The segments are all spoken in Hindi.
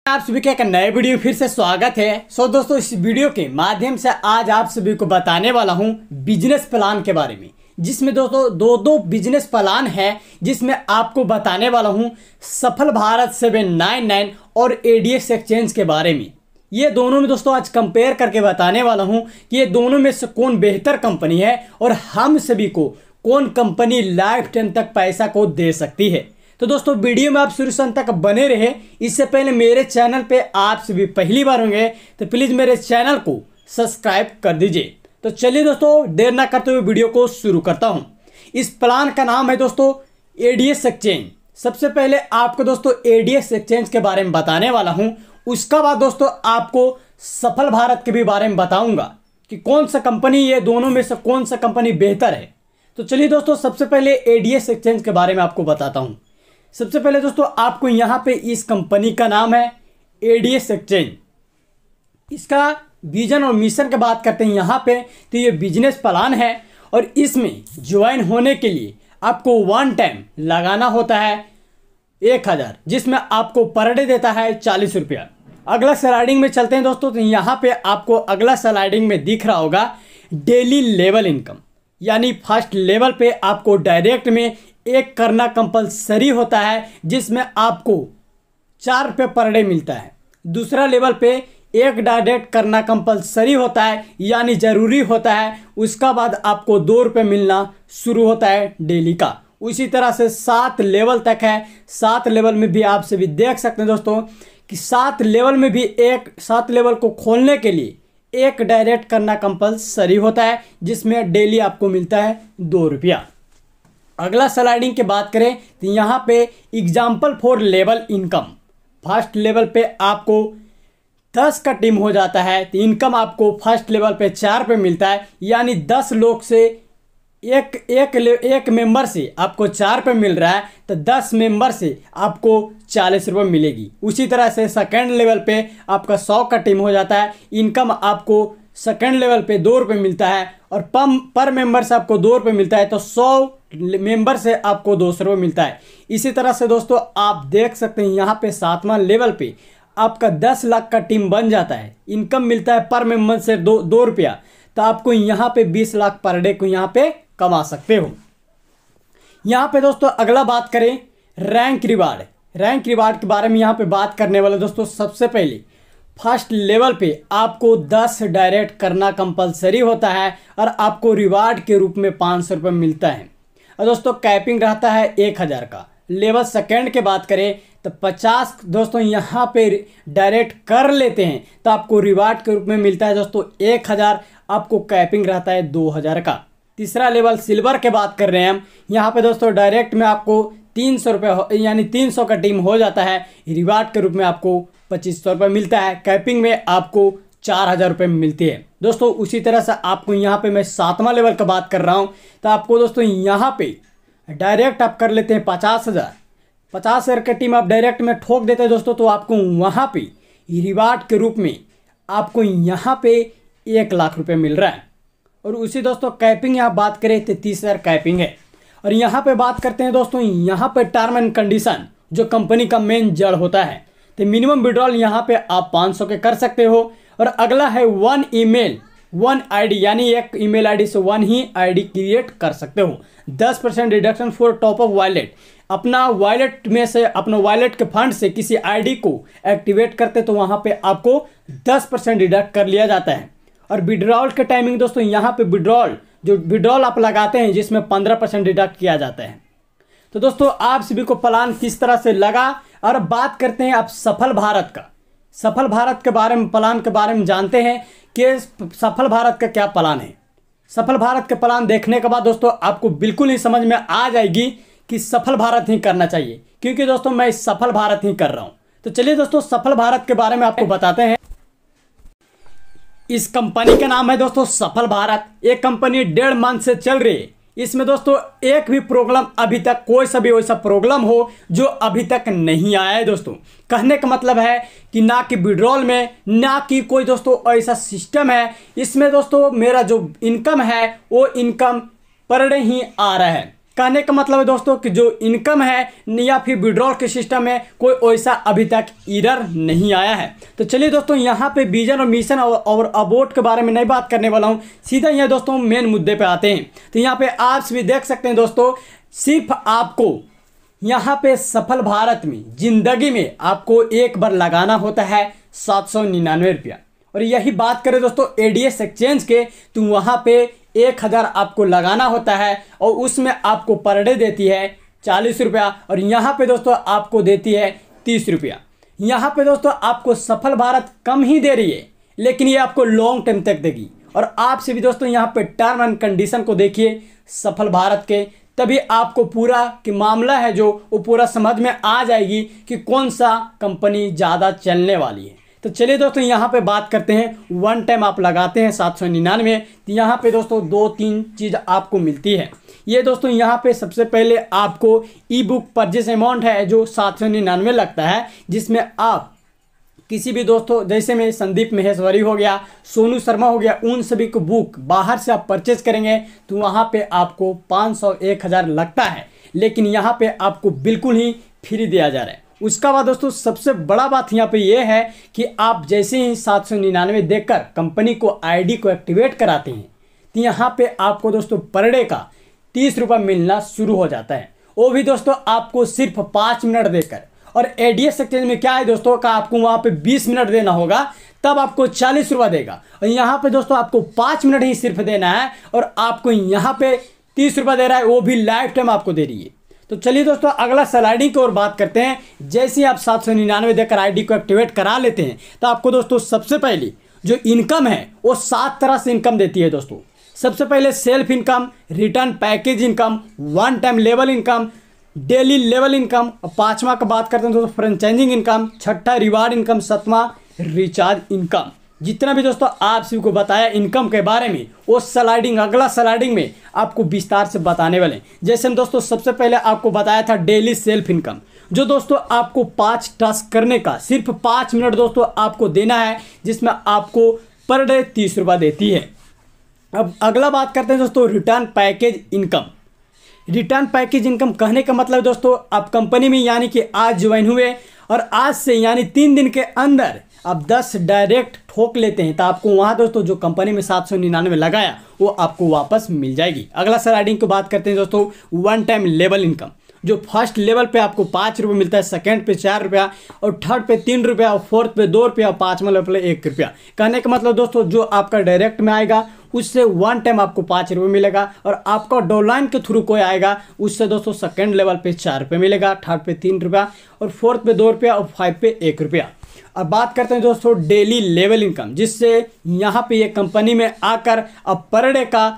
आप सभी का एक नए वीडियो फिर से स्वागत है। दोस्तों इस वीडियो के माध्यम से आज आप सभी को बताने वाला हूं बिजनेस प्लान के बारे में, जिसमें दोस्तों दो बिजनेस प्लान है, जिसमें आपको बताने वाला हूं सफल भारत 799 और एडीएस एक्सचेंज के बारे में। ये दोनों में दोस्तों आज कंपेयर करके बताने वाला हूं कि ये दोनों में से कौन बेहतर कंपनी है और हम सभी को कौन कंपनी लाइफ टाइम तक पैसा को दे सकती है। तो दोस्तों वीडियो में आप शुरू से अंत तक बने रहे। इससे पहले मेरे चैनल पे आप सभी पहली बार होंगे तो प्लीज़ मेरे चैनल को सब्सक्राइब कर दीजिए। तो चलिए दोस्तों देर ना करते हुए वीडियो को शुरू करता हूं। इस प्लान का नाम है दोस्तों एडीएस एक्सचेंज। सबसे पहले आपको दोस्तों एडीएस एक्सचेंज के बारे में बताने वाला हूं। उसका बाद दोस्तों आपको सफल भारत के भी बारे में बताऊंगा कि कौन सा कंपनी, ये दोनों में से कौन सा कंपनी बेहतर है। तो चलिए दोस्तों सबसे पहले एडीएस एक्सचेंज के बारे में आपको बताता हूं। सबसे पहले दोस्तों आपको यहाँ पे इस कंपनी का नाम है एडीएस एक्सचेंज। इसका विजन और मिशन की बात करते हैं यहाँ पे, तो ये बिजनेस प्लान है और इसमें ज्वाइन होने के लिए आपको वन टाइम लगाना होता है 1000, जिसमें आपको पर डे देता है 40 रुपया। अगला स्लाइडिंग में चलते हैं दोस्तों, तो यहाँ पे आपको अगला स्लाइडिंग में दिख रहा होगा डेली लेवल इनकम, यानी फर्स्ट लेवल पे आपको डायरेक्ट में एक करना कंपलसरी होता है, जिसमें आपको 4 रुपये पर डे मिलता है। दूसरा लेवल पे एक डायरेक्ट करना कंपलसरी होता है, यानी ज़रूरी होता है। उसका बाद आपको 2 रुपये मिलना शुरू होता है डेली का। उसी तरह से 7 लेवल तक है। 7 लेवल में भी आप सभी देख सकते हैं दोस्तों कि 7 लेवल में भी 7 लेवल को खोलने के लिए एक डायरेक्ट करना कंपलसरी होता है, जिसमें डेली आपको मिलता है 2 रुपया। अगला स्लाइडिंग की बात करें तो यहाँ पे example for level income, first level पे आपको 10 का टीम हो जाता है, तो इनकम आपको फर्स्ट लेवल पे 4 पे मिलता है, यानी 10 लोग से एक मेंबर से आपको 4 पे मिल रहा है, तो 10 मेंबर से आपको 40 रुपये मिलेगी। उसी तरह से सेकेंड लेवल पे आपका 100 का टीम हो जाता है, इनकम आपको सेकेंड लेवल पे 2 रुपये मिलता है और पर मेंबर से आपको 2 रुपये मिलता है, तो 100 मेंबर से आपको 200 रुपये मिलता है। इसी तरह से दोस्तों आप देख सकते हैं यहाँ पे 7वां लेवल पे आपका 10 लाख का टीम बन जाता है, इनकम मिलता है पर मेंबर से 2 रुपया, तो आपको यहाँ पे 20 लाख पर डे को यहाँ पे कमा सकते हो। यहाँ पे दोस्तों अगला बात करें रैंक रिवार्ड के बारे में यहाँ पे बात करने वाले दोस्तों। सबसे पहले फर्स्ट लेवल पे आपको 10 डायरेक्ट करना कंपलसरी होता है और आपको रिवार्ड के रूप में 500 रुपये मिलता है और दोस्तों कैपिंग रहता है 1000 का। लेवल सेकेंड के बात करें तो 50 दोस्तों यहाँ पे डायरेक्ट कर लेते हैं, तो आपको रिवार्ड के रूप में मिलता है दोस्तों 1000, आपको कैपिंग रहता है 2000 का। तीसरा लेवल सिल्वर के बात कर रहे हैं हम। यहाँ पे दोस्तों डायरेक्ट में आपको 300 रुपये यानी 300 का टीम हो जाता है, रिवार्ड के रूप में आपको 2500 रुपये मिलता है, कैपिंग में आपको 4000 रुपये मिलती है दोस्तों। उसी तरह से आपको यहाँ पे मैं 7वां लेवल का बात कर रहा हूँ, तो आपको दोस्तों यहाँ पे डायरेक्ट आप कर लेते हैं 50,000 की टीम आप डायरेक्ट में ठोक देते हैं दोस्तों, तो आपको वहाँ पे रिवार्ड के रूप में आपको यहाँ पे 1 लाख रुपये मिल रहा है। और उसी दोस्तों कैपिंग यहाँ बात करें तो 30,000 कैपिंग है। और यहाँ पे बात करते हैं दोस्तों, यहाँ पे टर्म एंड कंडीशन जो कंपनी का मेन जड़ होता है, तो मिनिमम विड्रॉल यहाँ पे आप 500 के कर सकते हो। और अगला है 1 ईमेल 1 आईडी, यानी एक ईमेल आईडी से 1 ही आईडी क्रिएट कर सकते हो। 10% reduction for top of wallet, अपना वॉलेट में से अपना वॉलेट के फंड से किसी आईडी को एक्टिवेट करते तो वहाँ पे आपको 10% डिडक्ट कर लिया जाता है। और विड्रॉल के टाइमिंग दोस्तों यहाँ पे विड्रॉल आप लगाते हैं जिसमें 15% डिडक्ट किया जाता है। तो दोस्तों आप सभी को प्लान किस तरह से लगा, और बात करते हैं आप सफल भारत के बारे में, प्लान के बारे में जानते हैं कि सफल भारत का क्या प्लान है। सफल भारत के प्लान देखने के बाद दोस्तों आपको बिल्कुल ही समझ में आ जाएगी कि सफल भारत ही करना चाहिए, क्योंकि दोस्तों मैं सफल भारत ही कर रहा हूं। तो चलिए दोस्तों सफल भारत के बारे में आपको बताते हैं। इस कंपनी का नाम है दोस्तों सफल भारत। एक कंपनी 1.5 मंथ से चल रही है। इसमें दोस्तों एक भी प्रॉब्लम अभी तक, कोई सा भी वैसा प्रॉब्लम हो जो अभी तक नहीं आया है दोस्तों। कहने का मतलब है कि ना कि विड्रॉल में, ना कि कोई दोस्तों ऐसा सिस्टम है। इसमें दोस्तों मेरा जो इनकम है वो इनकम पर डे ही आ रहा है। कहने का मतलब है दोस्तों कि जो इनकम है या फिर विड्रॉल के सिस्टम में कोई वैसा अभी तक एरर नहीं आया है। तो चलिए दोस्तों यहाँ पे विजन और मिशन और अबोट के बारे में नहीं बात करने वाला हूँ, सीधा यहाँ दोस्तों मेन मुद्दे पे आते हैं। तो यहाँ पे आप भी देख सकते हैं दोस्तों, सिर्फ आपको यहाँ पे सफल भारत में जिंदगी में आपको एक बार लगाना होता है 799 रुपया। और यही बात करें दोस्तों एडीएस एक्सचेंज के, तो वहाँ पे 1000 आपको लगाना होता है और उसमें आपको पर डे देती है 40 रुपया, और यहाँ पे दोस्तों आपको देती है 30 रुपया। यहाँ पे दोस्तों आपको सफल भारत कम ही दे रही है, लेकिन ये आपको लॉन्ग टाइम तक देगी। और आपसे भी दोस्तों यहाँ पे टर्म एंड कंडीशन को देखिए सफल भारत के, तभी आपको पूरा कि मामला है जो वो पूरा समझ में आ जाएगी कि कौन सा कंपनी ज़्यादा चलने वाली है। तो चलिए दोस्तों यहाँ पे बात करते हैं। वन टाइम आप लगाते हैं 799, तो यहाँ पे दोस्तों 2-3 चीज़ आपको मिलती है। ये दोस्तों यहाँ पे सबसे पहले आपको ई बुक परचेस अमाउंट है जो 799 लगता है, जिसमें आप किसी भी दोस्तों जैसे में संदीप महेश्वरी हो गया, सोनू शर्मा हो गया, उन सभी को बुक बाहर से आप परचेज करेंगे तो वहाँ पे आपको 500-1000 लगता है, लेकिन यहाँ पे आपको बिल्कुल ही फ्री दिया जा रहा है। उसका बाद दोस्तों सबसे बड़ा बात यहाँ पे ये है कि आप जैसे ही 799 देकर कंपनी को आईडी को एक्टिवेट कराते हैं तो यहाँ पे आपको दोस्तों पर डे का 30 रुपये मिलना शुरू हो जाता है, वो भी दोस्तों आपको सिर्फ 5 मिनट देकर। और एडीएस एक्सचेंज में क्या है दोस्तों का, आपको वहाँ पे 20 मिनट देना होगा तब आपको 40 रुपये देगा, और यहाँ पे दोस्तों आपको 5 मिनट ही सिर्फ देना है और आपको यहाँ पे 30 रुपये दे रहा है, वो भी लाइफ टाइम आपको दे रही है। तो चलिए दोस्तों अगला स्लाइडिंग की ओर बात करते हैं। जैसे ही आप 799 देकर आईडी को एक्टिवेट करा लेते हैं तो आपको दोस्तों सबसे पहले जो इनकम है वो 7 तरह से इनकम देती है दोस्तों। सबसे पहले self income, return package income, one time level income, daily level income, और 5वां का बात करते हैं दोस्तों फ्रेंचाइजिंग इनकम, 6ठा रिवार्ड इनकम, 7वां रिचार्ज इनकम। जितना भी दोस्तों आप सभी को बताया इनकम के बारे में वो स्लाइडिंग अगला स्लाइडिंग में आपको विस्तार से बताने वाले। जैसे हम दोस्तों सबसे पहले आपको बताया था डेली सेल्फ इनकम, जो दोस्तों आपको 5 टास्क करने का सिर्फ 5 मिनट दोस्तों आपको देना है, जिसमें आपको पर डे 30 रुपये देती है। अब अगला बात करते हैं दोस्तों return package income. Return package income कहने का मतलब दोस्तों आप कंपनी में यानी कि आज ज्वाइन हुए और आज से यानी 3 दिन के अंदर आप 10 डायरेक्ट ठोक लेते हैं तो आपको वहाँ दोस्तों जो कंपनी में 799 लगाया वो आपको वापस मिल जाएगी। अगला स्लाइडिंग की बात करते हैं दोस्तों वन टाइम लेवल इनकम, जो फर्स्ट लेवल पे आपको 5 रुपये मिलता है, सेकंड पे 4 रुपया और थर्ड पे 3 रुपया और फोर्थ पे 2 रुपया और 5वां लेवल पे 1 रुपया। कहने का मतलब दोस्तों जो आपका डायरेक्ट में आएगा उससे वन टाइम आपको 5 रुपये मिलेगा, और आपका डॉलाइन के थ्रू कोई आएगा उससे दोस्तों सेकंड लेवल पे 4 रुपये मिलेगा, थर्ड पे 3 रुपया और फोर्थ पे 2 रुपया और 5 पे 1 रुपया। अब बात करते हैं दोस्तों डेली लेवल इनकम, जिससे यहाँ पे ये कंपनी में आकर अब पर डे का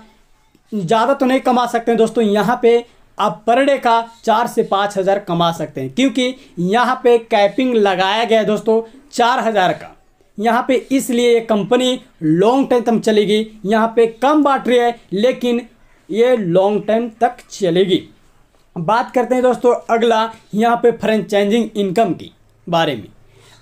ज़्यादा तो नहीं कमा सकते हैं दोस्तों, यहाँ पे आप पर डे का 4 से 5 हज़ार कमा सकते हैं, क्योंकि यहाँ पे कैपिंग लगाया गया है दोस्तों 4000 का। यहाँ पे इसलिए ये कंपनी लॉन्ग टाइम तक चलेगी, यहाँ पे कम बांट रही है लेकिन ये लॉन्ग टाइम तक चलेगी। बात करते हैं दोस्तों अगला यहाँ पे फ्रेंचाइजिंग इनकम की बारे में।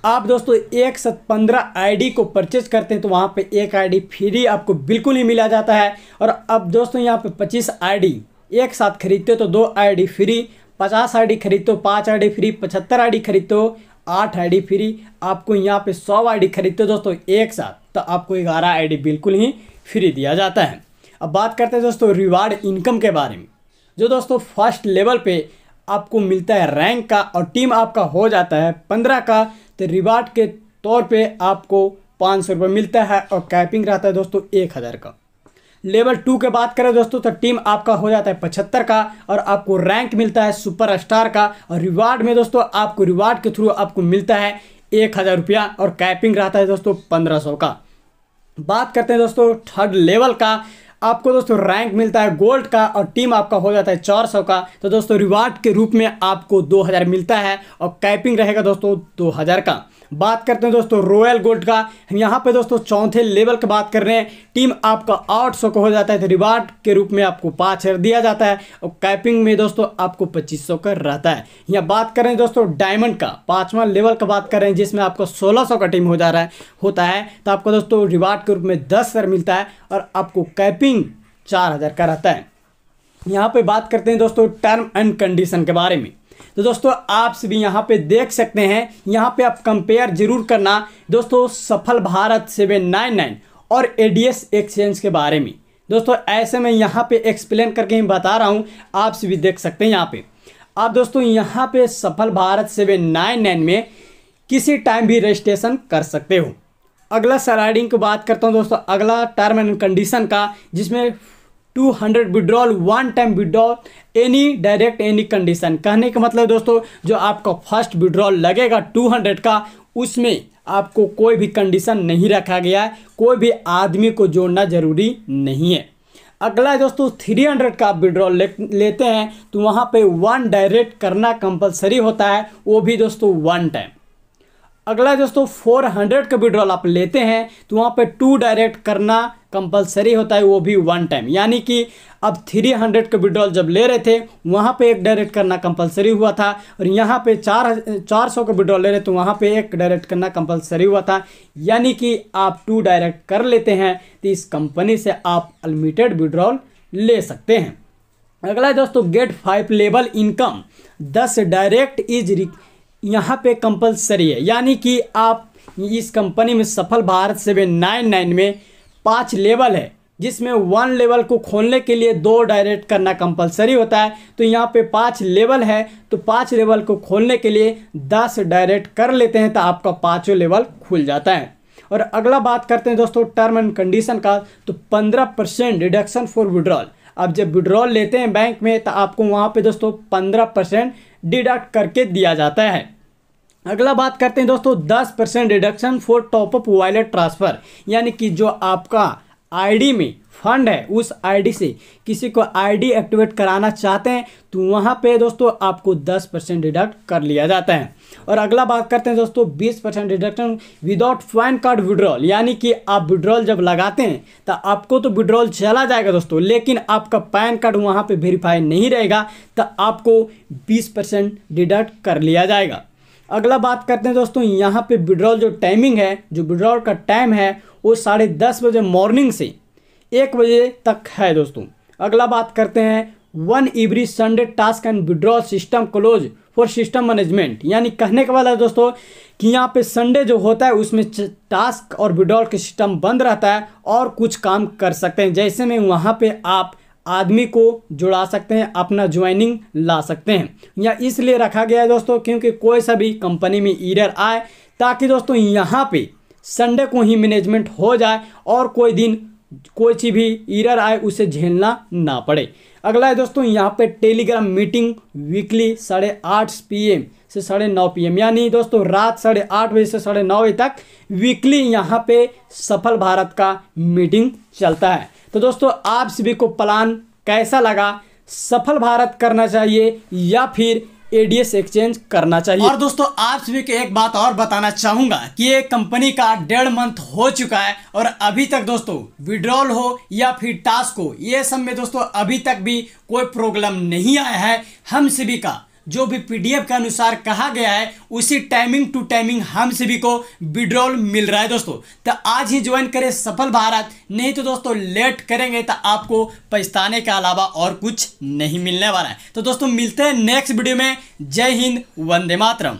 आप दोस्तों 1 से 15 आईडी को परचेज करते हैं तो वहाँ पे 1 आईडी फ्री आपको बिल्कुल ही मिला जाता है। और अब दोस्तों यहाँ पे 25 आईडी एक साथ खरीदते हो तो 2 आईडी फ्री, 50 आईडी खरीदते हो 5 आईडी फ्री, 75 आईडी खरीदते हो 8 आईडी फ्री, आपको यहाँ पे 100 आईडी खरीदते हो दोस्तों एक साथ तो आपको 11 आईडी बिल्कुल ही फ्री दिया जाता है। अब बात करते हैं दोस्तों रिवार्ड इनकम के बारे में, जो दोस्तों फर्स्ट लेवल पे आपको मिलता है रैंक का और टीम आपका हो जाता है 15 का, तो रिवार्ड के तौर पे आपको 500 रुपये मिलता है और कैपिंग रहता है दोस्तों 1000 का। लेवल 2 के बात करें दोस्तों तो टीम आपका हो जाता है 75 का और आपको रैंक मिलता है सुपर स्टार का, और रिवार्ड में दोस्तों आपको रिवार्ड के थ्रू आपको मिलता है 1000 रुपया और कैपिंग रहता है दोस्तों 1500 का। बात करते हैं दोस्तों थर्ड लेवल का, आपको दोस्तों रैंक मिलता है गोल्ड का और टीम आपका हो जाता है 400 का, तो दोस्तों रिवार्ड के रूप में आपको 2000 मिलता है और कैपिंग रहेगा दोस्तों 2000 का। बात करते हैं दोस्तों रॉयल गोल्ड का, हम यहाँ पे दोस्तों चौथे लेवल की बात कर रहे हैं, टीम आपका 800 का हो जाता है तो रिवार्ड के रूप में आपको 5000 दिया जाता है और कैपिंग में दोस्तों आपको 2500 का रहता है। यहाँ बात करें दोस्तों डायमंड का 5वां लेवल का बात कर रहे हैं, जिसमें आपको 1600 का टीम हो जा रहा है होता है तो आपको दोस्तों रिवार्ड के रूप में 10,000 मिलता है और आपको कैपिंग 4000 का रहता है। यहाँ पे बात करते हैं दोस्तों टर्म एंड कंडीशन के बारे में। तो दोस्तों आप भी यहाँ पे देख सकते हैं, यहाँ पे आप कंपेयर जरूर करना दोस्तों सफल भारत 799 और एडीएस एक्सचेंज के बारे में। दोस्तों ऐसे में यहाँ पे एक्सप्लेन करके ही बता रहा हूँ, आप भी देख सकते हैं। यहाँ पे आप दोस्तों यहाँ पे सफल भारत 799 में किसी टाइम भी रजिस्ट्रेशन कर सकते हो। अगला स्लाइडिंग की बात करता हूँ दोस्तों, अगला टर्म एंड कंडीशन का, जिसमें 200 withdrawal one time withdrawal any direct any condition. कहने का मतलब दोस्तों जो आपका फर्स्ट विड्रॉल लगेगा 200 का, उसमें आपको कोई भी कंडीशन नहीं रखा गया है, कोई भी आदमी को जोड़ना जरूरी नहीं है। अगला है दोस्तों 300 का आप विड्रॉल लेते हैं तो वहाँ पे 1 डायरेक्ट करना कंपलसरी होता है, वो भी दोस्तों वन टाइम। अगला दोस्तों 400 का विड्रॉल आप लेते हैं तो वहाँ पे 2 डायरेक्ट करना कंपलसरी होता है, वो भी वन टाइम। यानी कि अब 300 का विड्रॉल जब ले रहे थे वहाँ पे 1 डायरेक्ट करना कंपलसरी हुआ था, और यहाँ पे 400 का विड्रॉल ले रहे तो वहाँ पे 1 डायरेक्ट करना कंपलसरी हुआ था। यानी कि आप 2 डायरेक्ट कर लेते हैं तो इस कंपनी से आप अनलिमिटेड विड्रॉल ले सकते हैं। अगला है दोस्तों get 5 level income 10 direct is यहाँ पे कंपलसरी है। यानी कि आप इस कंपनी में सफल भारत 799 में 5 लेवल है, जिसमें 1 लेवल को खोलने के लिए 2 डायरेक्ट करना कंपलसरी होता है। तो यहाँ पे 5 लेवल है, तो 5 लेवल को खोलने के लिए 10 डायरेक्ट कर लेते हैं तो आपका 5 लेवल खुल जाता है। और अगला बात करते हैं दोस्तों टर्म एंड कंडीशन का, तो 15% डिडक्शन फॉर विड्रॉल। अब जब विड्रॉल लेते हैं बैंक में तो आपको वहाँ पे दोस्तों 15% डिडक्ट करके दिया जाता है। अगला बात करते हैं दोस्तों 10% deduction for top up wallet transfer. यानी कि जो आपका आईडी में फंड है, उस आईडी से किसी को आईडी एक्टिवेट कराना चाहते हैं तो वहाँ पे दोस्तों आपको 10% डिडक्ट कर लिया जाता है। और अगला बात करते हैं दोस्तों 20% deduction without pan card withdrawal. यानी कि आप विड्रॉल जब लगाते हैं तो आपको तो विड्रॉल चला जाएगा दोस्तों, लेकिन आपका पैन कार्ड वहाँ पे वेरीफाई नहीं रहेगा तो आपको 20% डिडक्ट कर लिया जाएगा। अगला बात करते हैं दोस्तों यहाँ पे विड्रॉल जो टाइमिंग है, जो विड्रॉल का टाइम है वो 10:30 बजे मॉर्निंग से 1 बजे तक है दोस्तों। अगला बात करते हैं 1 every Sunday task and withdrawal system close for system management. यानी कहने का वाला है दोस्तों कि यहाँ पे संडे जो होता है उसमें टास्क और विड्रॉल के सिस्टम बंद रहता है और कुछ काम कर सकते हैं, जैसे में वहाँ पे आप आदमी को जुड़ा सकते हैं, अपना ज्वाइनिंग ला सकते हैं। या इसलिए रखा गया है दोस्तों क्योंकि कोई सा भी कंपनी में एरर आए, ताकि दोस्तों यहाँ पे संडे को ही मैनेजमेंट हो जाए और कोई दिन कोई चीज़ भी एरर आए उसे झेलना ना पड़े। अगला है दोस्तों यहाँ पे टेलीग्राम मीटिंग वीकली 8:30 PM से 9:30 PM। यानी दोस्तों रात 8:30 बजे से 9:30 बजे तक वीकली यहाँ पे सफल भारत का मीटिंग चलता है। तो दोस्तों आप सभी को प्लान कैसा लगा, सफल भारत करना चाहिए या फिर एडीएस एक्सचेंज करना चाहिए? और दोस्तों आप सभी को एक बात और बताना चाहूंगा कि ये कंपनी का 1.5 मंथ हो चुका है और अभी तक दोस्तों विड्रॉल हो या फिर टास्क हो, ये सब में दोस्तों अभी तक भी कोई प्रॉब्लम नहीं आया है। हम सभी का जो भी पीडीएफ के अनुसार कहा गया है उसी टाइमिंग टू टाइमिंग हम सभी को विड्रॉल मिल रहा है दोस्तों। तो आज ही ज्वाइन करें सफल भारत, नहीं तो दोस्तों लेट करेंगे तो आपको पछताने के अलावा और कुछ नहीं मिलने वाला है। तो दोस्तों मिलते हैं नेक्स्ट वीडियो में। जय हिंद, वंदे मातरम।